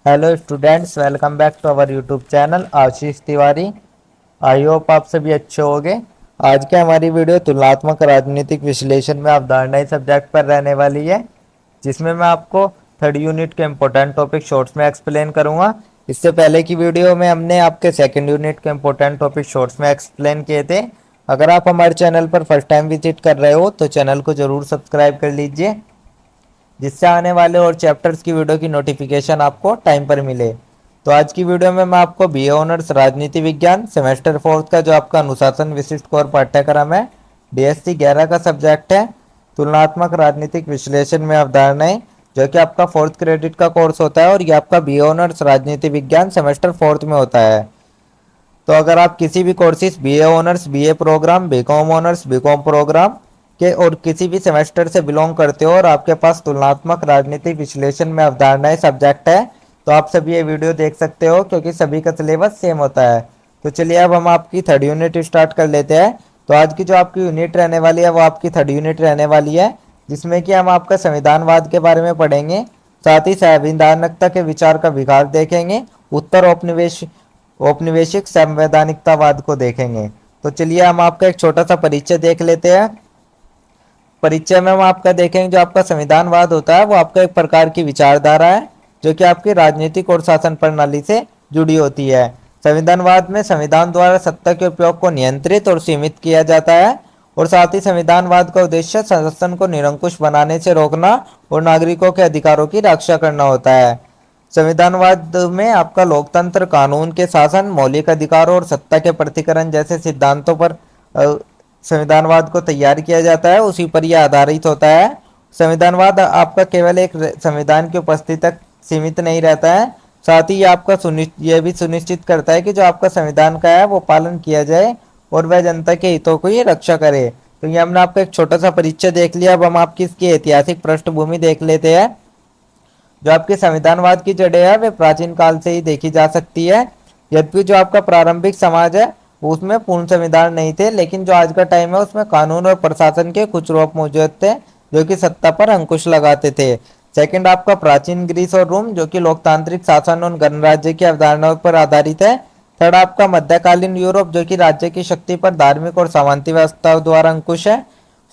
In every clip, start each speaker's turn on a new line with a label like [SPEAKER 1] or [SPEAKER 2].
[SPEAKER 1] Hello students, welcome back to our YouTube channel Ashish Tiwari. I hope आप सभी अच्छे होंगे। आज की हमारी वीडियो तुलनात्मक राजनीतिक विश्लेषण में अवधारणाएं सब्जेक्ट पर रहने वाली है, जिसमें मैं आपको थर्ड यूनिट के इम्पोर्टेंट टॉपिक शॉर्ट्स में एक्सप्लेन करूंगा। इससे पहले की वीडियो में हमने आपके सेकेंड यूनिट के इम्पोर्टेंट टॉपिक शॉर्ट्स में एक्सप्लेन किए थे। अगर आप हमारे चैनल पर फर्स्ट टाइम विजिट कर रहे हो तो चैनल को ज़रूर सब्सक्राइब कर लीजिए, जिससे आने वाले और चैप्टर्स की वीडियो की नोटिफिकेशन आपको टाइम पर मिले। तो आज की वीडियो में मैं आपको बीए ऑनर्स राजनीति विज्ञान सेमेस्टर फोर्थ का जो आपका अनुशासन विशिष्ट कोर पाठ्यक्रम है, डीएससी 11 का सब्जेक्ट है तुलनात्मक राजनीतिक विश्लेषण में अवधारणाएं, जो कि आपका फोर्थ क्रेडिट का कोर्स होता है और ये आपका बीए ऑनर्स राजनीति विज्ञान सेमेस्टर फोर्थ में होता है। तो अगर आप किसी भी courses BA honours, BA programme, BCom honours, BCom programme के और किसी भी सेमेस्टर से बिलोंग करते हो और आपके पास तुलनात्मक राजनीतिक विश्लेषण में अवधारणाएं सब्जेक्ट है, तो आप सभी ये वीडियो देख सकते हो, क्योंकि सभी का सिलेबस सेम होता है। तो चलिए अब हम आपकी थर्ड यूनिट स्टार्ट कर लेते हैं। तो आज की जो आपकी यूनिट रहने वाली है वो आपकी थर्ड यूनिट रहने वाली है, जिसमें कि हम आपका संविधानवाद के बारे में पढ़ेंगे। साथ ही संवैधानिकता के विचार का विकास देखेंगे, उत्तर औपनिवेशिक संवैधानिकतावाद को देखेंगे। तो चलिए हम आपका एक छोटा सा परिचय देख लेते हैं। परिचय में हम आपका देखेंगे जो आपका संविधानवाद होता है वो आपका एक प्रकार की विचारधारा है, जो कि आपकी राजनीतिक और शासन प्रणाली से जुड़ी होती है। संविधानवाद में संविधान द्वारा सत्ता के उपयोग को नियंत्रित और सीमित किया जाता है, और साथ ही संविधानवाद का उद्देश्य शासन को निरंकुश बनाने से रोकना और नागरिकों के अधिकारों की रक्षा करना होता है। संविधानवाद में आपका लोकतंत्र, कानून के शासन, मौलिक अधिकारों और सत्ता के प्रतिकरण जैसे सिद्धांतों पर संविधानवाद को तैयार किया जाता है, उसी पर यह आधारित होता है। संविधानवाद आपका केवल एक संविधान की उपस्थिति तक सीमित नहीं रहता है, साथ ही यह भी सुनिश्चित करता है कि जो आपका संविधान का है वो पालन किया जाए और वह जनता के हितों को ही रक्षा करे। तो ये हमने आपका एक छोटा सा परिचय देख लिया। अब हम आपकी इसकी ऐतिहासिक पृष्ठभूमि देख लेते हैं। जो आपके संविधानवाद की जड़ें है वे प्राचीन काल से ही देखी जा सकती है। यद्यपि जो आपका प्रारंभिक समाज है उसमें पूर्ण संविधान नहीं थे, लेकिन जो आज का टाइम है उसमें कानून और प्रशासन के कुछ रूप मौजूद थे जो कि सत्ता पर अंकुश लगाते थे। सेकंड आपका प्राचीन ग्रीस और रोम, जो कि लोकतांत्रिक शासन और गणराज्य की अवधारणाओं पर आधारित है। थर्ड आपका मध्यकालीन यूरोप, जो कि राज्य की शक्ति पर धार्मिक और सामंती व्यवस्था द्वारा अंकुश है।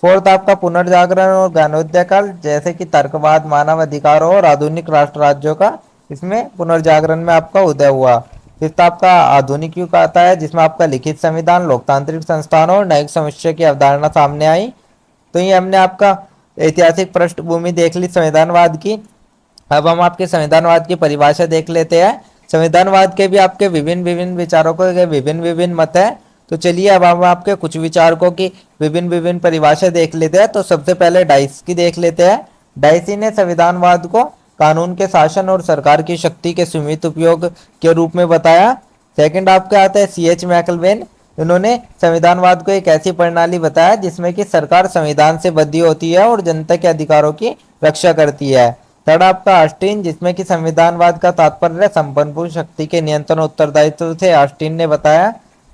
[SPEAKER 1] फोर्थ आपका पुनर्जागरण और ज्ञानोदय काल, जैसे कि तर्कवाद, मानव अधिकारों और आधुनिक राष्ट्र राज्यों का इसमें पुनर्जागरण में आपका उदय हुआ। फिफ्थ आपका आधुनिक युग आता है, जिसमें आपका लिखित संविधान, लोकतांत्रिक संस्थानों और न्यायिक समस्या की अवधारणा सामने आई। तो ये हमने आपका ऐतिहासिक पृष्ठभूमि देख ली संविधानवाद की। अब हम आपके संविधानवाद की परिभाषा देख लेते हैं। संविधानवाद के भी आपके विभिन्न विभिन्न विचारों के विभिन्न विभिन्न मत है। तो चलिए अब हम आपके कुछ विचारकों की विभिन्न विभिन्न परिभाषा देख लेते हैं। तो सबसे पहले डाइस की देख लेते हैं। डाइसी ने संविधानवाद को कानून के शासन और सरकार की शक्ति के सीमित उपयोग के रूप में बताया। सेकंड आपके आता है CH मैकलवेन। इन्होंने संविधानवाद को एक ऐसी प्रणाली बताया जिसमें कि सरकार संविधान से बंधी होती है और जनता के अधिकारों की रक्षा करती है। थर्ड आपका ऑस्टिन, जिसमें कि संविधानवाद का तात्पर्य संपन्न शक्ति के नियंत्रण उत्तरदायित्व से ऑस्टिन ने बताया।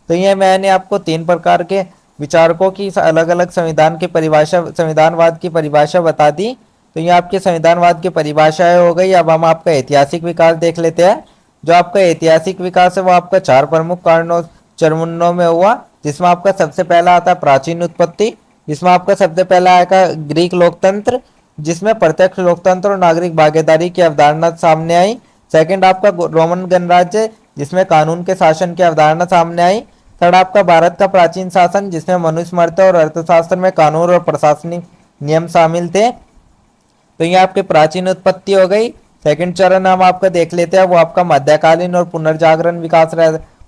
[SPEAKER 1] तो ये मैंने आपको 3 प्रकार के विचारकों की अलग अलग संविधानवाद की परिभाषा बता दी। तो ये आपके संविधानवाद की परिभाषाएं हो गई। अब हम आपका ऐतिहासिक विकास देख लेते हैं। जो आपका ऐतिहासिक विकास है वो आपका 4 प्रमुख कारणों चरणों में हुआ, जिसमें आपका सबसे पहला आता है प्राचीन उत्पत्ति, जिसमें आपका सबसे पहला आएगा ग्रीक लोकतंत्र, जिसमें प्रत्यक्ष लोकतंत्र और नागरिक भागीदारी की अवधारणा सामने आई। सेकंड आपका रोमन गणराज्य, जिसमें कानून के शासन की अवधारणा सामने आई। थर्ड आपका भारत का प्राचीन शासन, जिसमें मनुस्मृति और अर्थशास्त्र में कानून और प्रशासनिक नियम शामिल थे। तो ये आपके प्राचीन उत्पत्ति हो गई। सेकंड चरण हम आपका देख लेते हैं, वो आपका मध्यकालीन और पुनर्जागरण विकास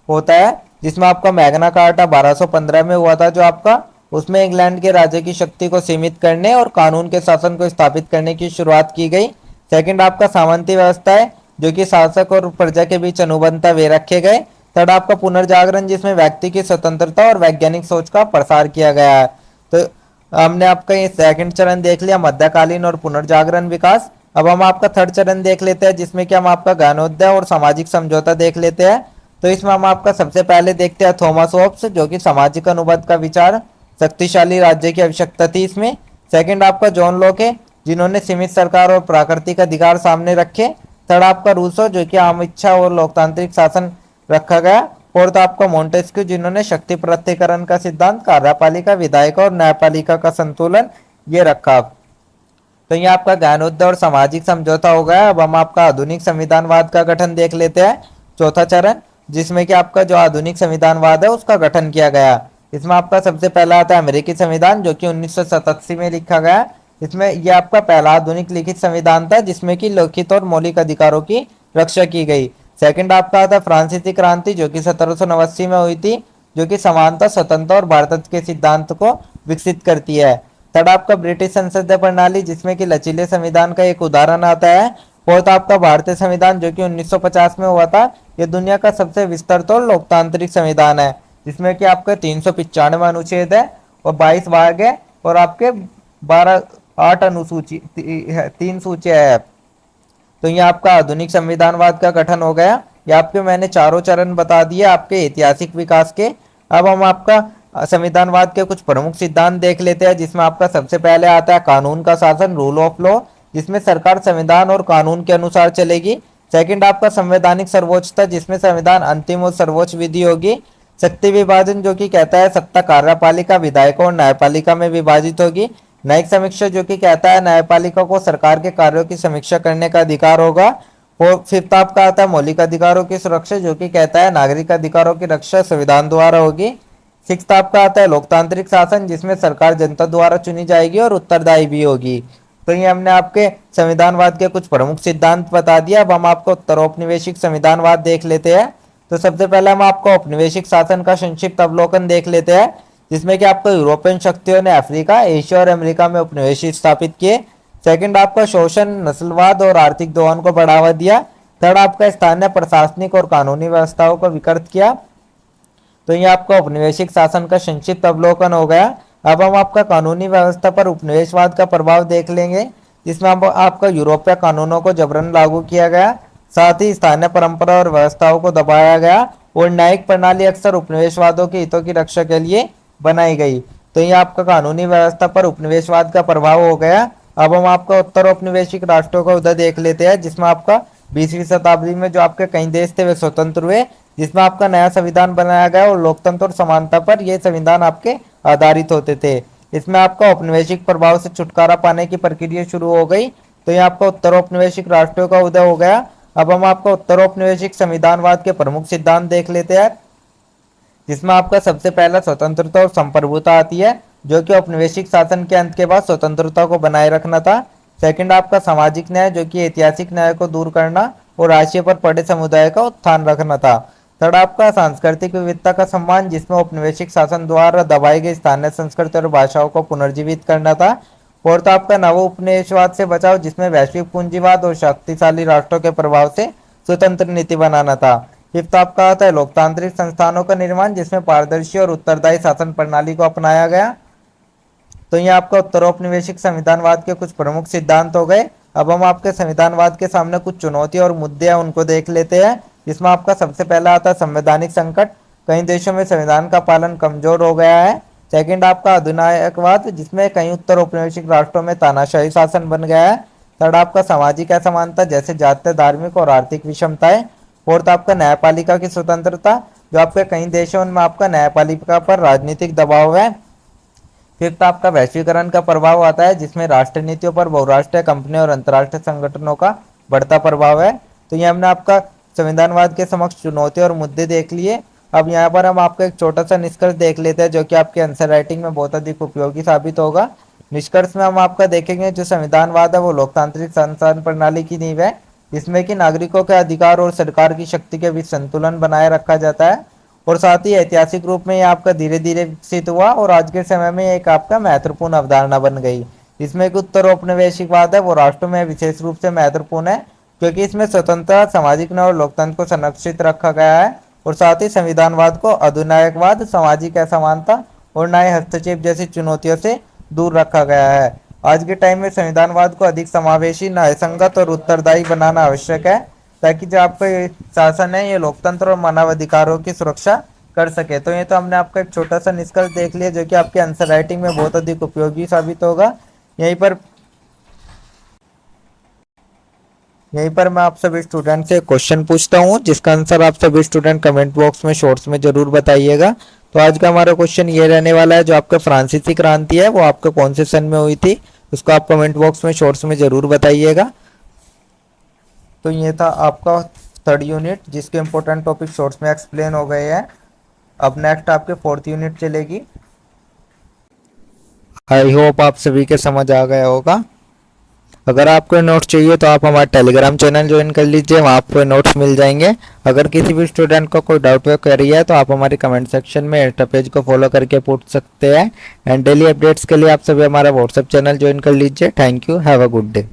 [SPEAKER 1] होता है, जिसमें आपका मैग्ना कार्टा 1215 में हुआ था। जो आपका उसमें इंग्लैंड के राज्य की शक्ति को सीमित करने और कानून के शासन को स्थापित करने की शुरुआत की गई। सेकंड आपका सामंती व्यवस्था है, जो कि शासक और प्रजा के बीच अनुबंधता वे रखे गए। थर्ड आपका पुनर्जागरण, जिसमें व्यक्ति की स्वतंत्रता और वैज्ञानिक सोच का प्रसार किया गया है। तो हमने आपका ये सेकंड चरण देख लिया, मध्यकालीन और पुनर्जागरण विकास। अब हम आपका थर्ड चरण देख लेते हैं, जिसमें कि हम आपका ज्ञानोदय और सामाजिक समझौता देख लेते हैं। तो इसमें हम आपका सबसे पहले देखते हैं थॉमस होब्स, जो कि सामाजिक अनुबंध का विचार, शक्तिशाली राज्य की आवश्यकता थी इसमें। सेकंड आपका जॉन लॉक है, जिन्होंने सीमित सरकार और प्राकृतिक अधिकार सामने रखे। थर्ड आपका रूसो जो कि आम इच्छा और लोकतांत्रिक शासन रखा गया। फोर्थ आपका मोंटेस्क्यू जिन्होंने शक्ति पृथक्करण का सिद्धांत, कार्यपालिका, विधायिका और न्यायपालिका का संतुलन ये रखा। तो ये आपका ज्ञानोदय और सामाजिक समझौता हो गया। अब हम आपका आधुनिक संविधानवाद का गठन देख लेते हैं, चौथा चरण, जिसमें कि आपका जो आधुनिक संविधानवाद है उसका गठन किया गया। इसमें आपका सबसे पहला आता है अमेरिकी संविधान जो कि 1987 में लिखा गया। इसमें यह आपका पहला आधुनिक लिखित संविधान था जिसमें कि लिखित और मौलिक अधिकारों की रक्षा की गई। सेकंड आपका आता है फ्रांसीसी क्रांति जो कि 1789 में हुई थी, जो कि समानता, स्वतंत्रता और भारत के सिद्धांत को विकसित करती है। थर्ड आपका ब्रिटिश संसदीय प्रणाली जिसमें कि लचीले संविधान का एक उदाहरण आता है। फोर्थ आपका भारतीय संविधान जो कि 1950 में हुआ था। यह दुनिया का सबसे विस्तृत और लोकतांत्रिक संविधान है जिसमें कि आपके 395 अनुच्छेद है और 22 भाग है और आपके 8 अनुसूची 3 सूचियां है। तो ये आपका आधुनिक संविधानवाद का गठन हो गया। ये आपके मैंने चारों चरण बता दिए आपके ऐतिहासिक विकास के। अब हम आपका संविधानवाद के कुछ प्रमुख सिद्धांत देख लेते हैं, जिसमें आपका सबसे पहले आता है कानून का शासन, रूल ऑफ लॉ, जिसमें सरकार संविधान और कानून के अनुसार चलेगी। सेकंड आपका संवैधानिक सर्वोच्चता, जिसमें संविधान अंतिम और सर्वोच्च विधि होगी। शक्ति विभाजन जो कि कहता है सत्ता कार्यपालिका, विधायिका और न्यायपालिका में विभाजित होगी। न्यायिक समीक्षा जो कि कहता है न्यायपालिका को सरकार के कार्यों की समीक्षा करने का अधिकार होगा। और फिफ्थ आपका आता है मौलिक अधिकारों की सुरक्षा जो कि कहता है नागरिक अधिकारों की रक्षा संविधान द्वारा होगी। सिक्स्थ आपका आता है लोकतांत्रिक शासन जिसमें सरकार जनता द्वारा चुनी जाएगी और उत्तरदायी भी होगी। तो ये हमने आपके संविधानवाद के कुछ प्रमुख सिद्धांत बता दिया। अब हम आपको उत्तरौपनिवेशिक संविधानवाद देख लेते हैं। तो सबसे पहले हम आपको औपनिवेशिक शासन का संक्षिप्त अवलोकन देख लेते हैं, जिसमें कि आपको यूरोपियन शक्तियों ने अफ्रीका, एशिया और अमेरिका में उपनिवेश स्थापित किए। सेकंड आपका शोषण, नस्लवाद और आर्थिक दोहन को बढ़ावा दिया। थर्ड आपका स्थानीय प्रशासनिक और कानूनी व्यवस्थाओं को विकृत किया। तो ये आपका उपनिवेशिक शासन का संक्षिप्त अवलोकन हो गया। अब हम आपका कानूनी व्यवस्था पर उपनिवेशवाद का प्रभाव देख लेंगे, जिसमें आपका यूरोपीय कानूनों को जबरन लागू किया गया, साथ ही स्थानीय परंपरा और व्यवस्थाओं को दबाया गया और न्यायिक प्रणाली अक्सर उपनिवेशवादों के हितों की रक्षा के लिए बनाई गई। तो ये आपका कानूनी व्यवस्था पर उपनिवेशवाद का प्रभाव हो गया। अब हम आपका उत्तर औपनिवेशिक राष्ट्रों का उदय देख लेते हैं, जिसमें आपका 20वीं शताब्दी में जो आपके कई देश थे वे स्वतंत्र हुए, जिसमें आपका नया संविधान बनाया गया और लोकतंत्र और समानता पर यह संविधान आपके आधारित होते थे। इसमें आपका औपनिवेशिक प्रभाव से छुटकारा पाने की प्रक्रिया शुरू हो गई। तो ये आपका उत्तर औपनिवेशिक राष्ट्रों का उदय हो गया। अब हम आपका उत्तर औपनिवेशिक संविधानवाद के प्रमुख सिद्धांत देख लेते हैं, जिसमें आपका सबसे पहला स्वतंत्रता और संप्रभुता आती है, जो कि औपनिवेशिक शासन के अंत के बाद स्वतंत्रता को बनाए रखना था। सेकंड आपका सामाजिक न्याय, जो कि ऐतिहासिक न्याय को दूर करना और राष्ट्रीय पर पड़े समुदाय का उत्थान रखना था। थर्ड आपका सांस्कृतिक विविधता का सम्मान, जिसमें औपनिवेशिक शासन द्वारा दबाई गई स्थानीय संस्कृति और भाषाओं को पुनर्जीवित करना था। फोर्थ आपका नव उपनिवेशवाद से बचाव, जिसमें वैश्विक पूंजीवाद और शक्तिशाली राष्ट्रों के प्रभाव से स्वतंत्र नीति बनाना था। फिफ्थ आपका आता है लोकतांत्रिक संस्थानों का निर्माण, जिसमें पारदर्शी और उत्तरदायी शासन प्रणाली को अपनाया गया। तो ये आपका उत्तरौपनिवेशिक संविधानवाद के कुछ प्रमुख सिद्धांत हो गए। अब हम आपके संविधानवाद के सामने कुछ चुनौती और मुद्दे हैं उनको देख लेते हैं, जिसमें आपका सबसे पहला आता है संवैधानिक संकट। कई देशों में संविधान का पालन कमजोर हो गया है। सेकंड आपका अधिनायकवाद, जिसमें कई उत्तर औपनिवेशिक राष्ट्रों में तानाशाही शासन बन गया है। थर्ड आपका सामाजिक असमानता, जैसे जातीय, धार्मिक और आर्थिक विषमताएं। फोर्थ आपका न्यायपालिका की स्वतंत्रता, जो आपके कई देशों में आपका न्यायपालिका पर राजनीतिक दबाव है। फिफ्थ आपका वैश्वीकरण का प्रभाव आता है, जिसमें राष्ट्र नीतियों पर बहुराष्ट्रीय कंपनियों और अंतर्राष्ट्रीय संगठनों का बढ़ता प्रभाव है। तो ये हमने आपका संविधानवाद के समक्ष चुनौती और मुद्दे देख लिए। अब यहाँ पर हम आपका एक छोटा सा निष्कर्ष देख लेते हैं, जो कि आपके आंसर राइटिंग में बहुत अधिक उपयोगी साबित होगा। निष्कर्ष में हम आपका देखेंगे जो संविधानवाद है वो लोकतांत्रिक संस्थान प्रणाली की नींव है, जिसमें कि नागरिकों के अधिकार और सरकार की शक्ति के बीच संतुलन बनाए रखा जाता है। और साथ ही ऐतिहासिक रूप में ये आपका धीरे धीरे विकसित हुआ और आज के समय में एक आपका महत्वपूर्ण अवधारणा बन गई। इसमें एक उत्तर औपनिवेशिकवाद है वो राष्ट्रों में विशेष रूप से महत्वपूर्ण है, क्योंकि इसमें स्वतंत्रता, सामाजिक न्याय और लोकतंत्र को संरक्षित रखा गया है। और साथ ही संविधानवाद को अधिनायकवाद, सामाजिक असमानता और न्याय हस्तक्षेप जैसी चुनौतियों से दूर रखा गया है। आज के टाइम में संविधानवाद को अधिक समावेशी, न्यायसंगत और उत्तरदायी बनाना आवश्यक है, ताकि जो आपका ये शासन है ये लोकतंत्र और मानव अधिकारों की सुरक्षा कर सके। तो ये तो हमने आपका एक छोटा सा निष्कर्ष देख लिया, जो कि आपके आंसर राइटिंग में बहुत अधिक उपयोगी साबित होगा। यहीं पर यहीं पर मैं आप सभी स्टूडेंट से क्वेश्चन पूछता हूँ जिसका आंसर आप सभी स्टूडेंट कमेंट बॉक्स में शॉर्ट्स में जरूर बताइएगा। तो आज का हमारा क्वेश्चन ये रहने वाला है, जो आपका फ्रांसीसी क्रांति है वो आपका कौन से सन में हुई थी, उसको आप कमेंट बॉक्स में शॉर्ट्स में जरूर बताइएगा। तो ये था आपका थर्ड यूनिट जिसके इंपॉर्टेंट टॉपिक शॉर्ट्स में एक्सप्लेन हो गए हैं। अब नेक्स्ट आपके फोर्थ यूनिट चलेगी। आई होप आप सभी के समझ आ गया होगा। अगर आपको नोट्स चाहिए तो आप हमारा टेलीग्राम चैनल ज्वाइन कर लीजिए, वहाँ आपको नोट्स मिल जाएंगे। अगर किसी भी स्टूडेंट को कोई डाउट या क्वेरी है तो आप हमारे कमेंट सेक्शन में इंस्टा पेज को फॉलो करके पूछ सकते हैं। एंड डेली अपडेट्स के लिए आप सभी हमारा व्हाट्सएप चैनल ज्वाइन कर लीजिए। Thank you, have a good day.